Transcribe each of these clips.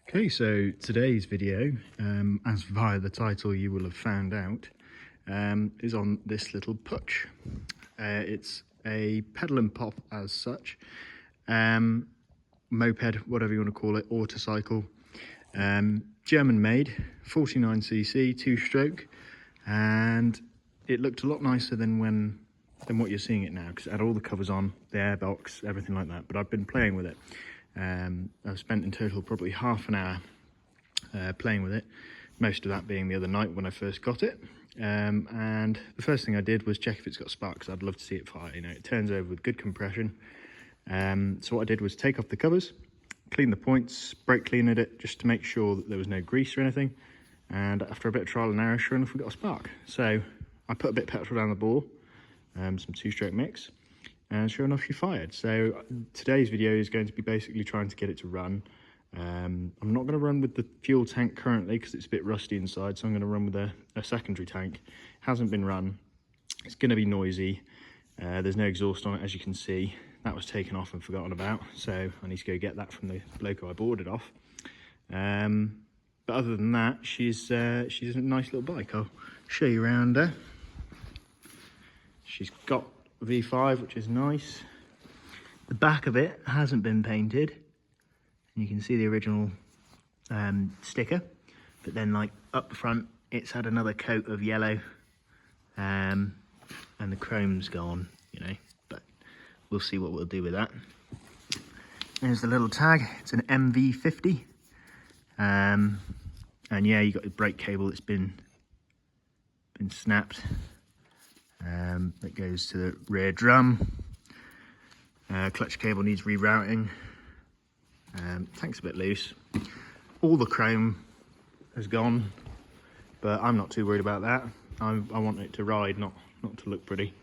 Okay, so today's video, as via the title you will have found out, is on this little Puch. It's a pedal and pop as such, moped, whatever you want to call it, autocycle, German made, 49cc, 2-stroke, and it looked a lot nicer than what you're seeing it now, because it had all the covers on, the airbox, everything like that. But I've been playing with it. I've spent in total probably half an hour playing with it, most of that being the other night when I first got it. And the first thing I did was check if it's got spark, because I'd love to see it fire. You know, it turns over with good compression. So what I did was take off the covers, clean the points, brake cleaned it just to make sure that there was no grease or anything. And after a bit of trial and error, sure enough, we got a spark. So I put a bit of petrol down the bore, some 2-stroke mix, and sure enough she fired. So today's video is going to be basically trying to get it to run. I'm not going to run with the fuel tank currently because it's a bit rusty inside, so I'm going to run with a secondary tank. Hasn't been run. It's going to be noisy. There's no exhaust on it, as you can see. That was taken off and forgotten about, so I need to go get that from the bloke who I bought it off. But other than that, she's a nice little bike. I'll show you around her. She's got V5, which is nice. The back of it hasn't been painted, and you can see the original sticker, but then like up front it's had another coat of yellow, and the chrome's gone, you know, but we'll see what we'll do with that. There's the little tag. It's an MV50, and yeah, you got the brake cable that's been snapped. That goes to the rear drum. Clutch cable needs rerouting. Tank's a bit loose. All the chrome has gone, but I'm not too worried about that. I want it to ride, not to look pretty.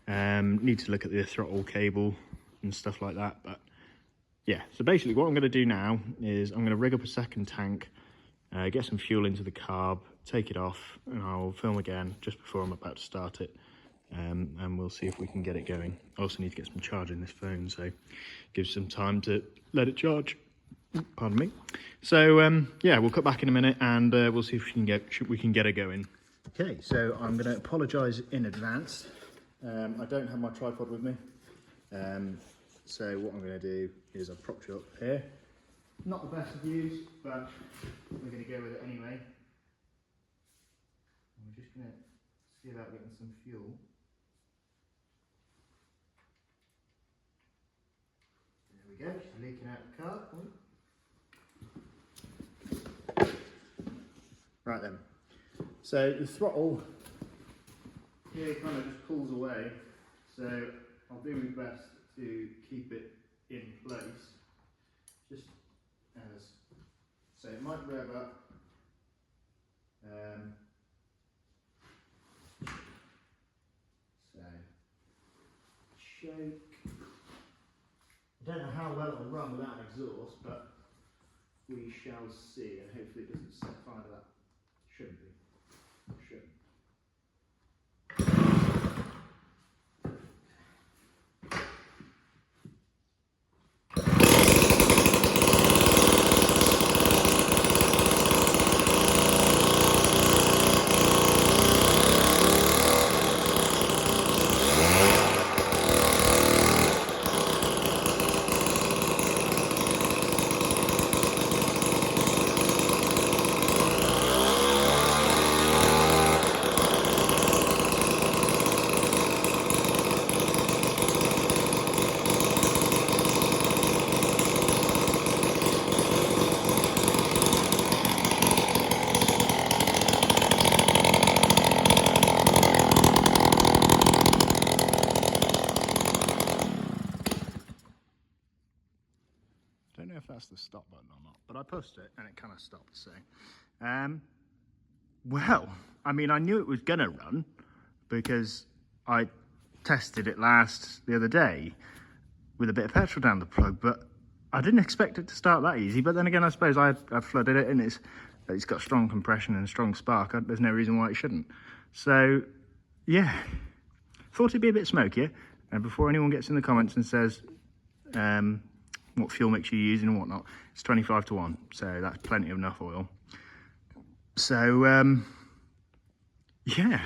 Need to look at the throttle cable and stuff like that, but yeah. So basically what I'm going to do now is I'm going to rig up a second tank, get some fuel into the carb, take it off, and I'll film again just before I'm about to start it, and we'll see if we can get it going. I also need to get some charge in this phone, so give some time to let it charge. Pardon me. So yeah, we'll cut back in a minute and we'll see if we can get it going. Okay, so I'm going to apologise in advance. I don't have my tripod with me, so what I'm going to do is I've propped you up here. Not the best of views, but we're going to go with it anyway. I'm just going to see about getting some fuel. There we go, she's leaking out the car. Right then, so the throttle here kind of just pulls away, so I'll do my best to keep it in place, just as, so it might rev up. So shake. I don't know how well it'll run without an exhaust, but we shall see, and hopefully it doesn't set fire to that. Shouldn't be. Shouldn't. Don't know if that's the stop button or not, but I pushed it and it kind of stopped. So, well, I mean, I knew it was gonna run because I tested it the other day with a bit of petrol down the plug, but I didn't expect it to start that easy. But then again, I suppose I flooded it and it's got strong compression and a strong spark. There's no reason why it shouldn't. So, yeah, thought it'd be a bit smokier. And before anyone gets in the comments and says, what fuel mix you're using and whatnot. It's 25 to 1, so that's plenty of enough oil. So yeah,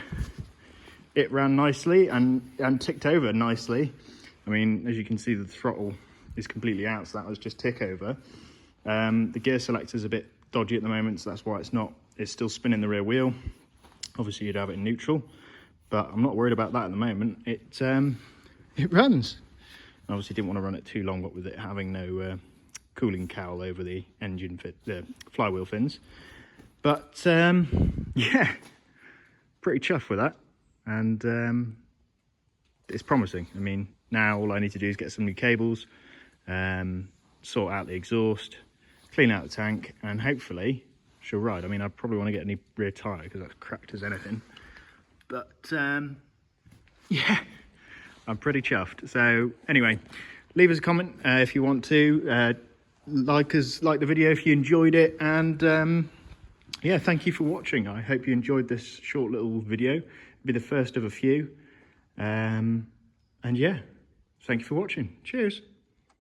it ran nicely and ticked over nicely. I mean, as you can see, the throttle is completely out, so that was just tick over. The gear selector's a bit dodgy at the moment, so that's why it's still spinning the rear wheel. Obviously you'd have it in neutral, but I'm not worried about that at the moment. It runs. Obviously didn't want to run it too long, but with it having no cooling cowl over the the flywheel fins. But yeah, pretty chuffed with that, and it's promising. I mean, now all I need to do is get some new cables, sort out the exhaust, clean out the tank, and hopefully she'll ride. I mean, I probably want to get a new rear tyre because that's cracked as anything. But yeah, I'm pretty chuffed. So anyway, leave us a comment if you want to. Like the video if you enjoyed it, and yeah, thank you for watching. I hope you enjoyed this short little video. It'll be the first of a few. And yeah, thank you for watching. Cheers.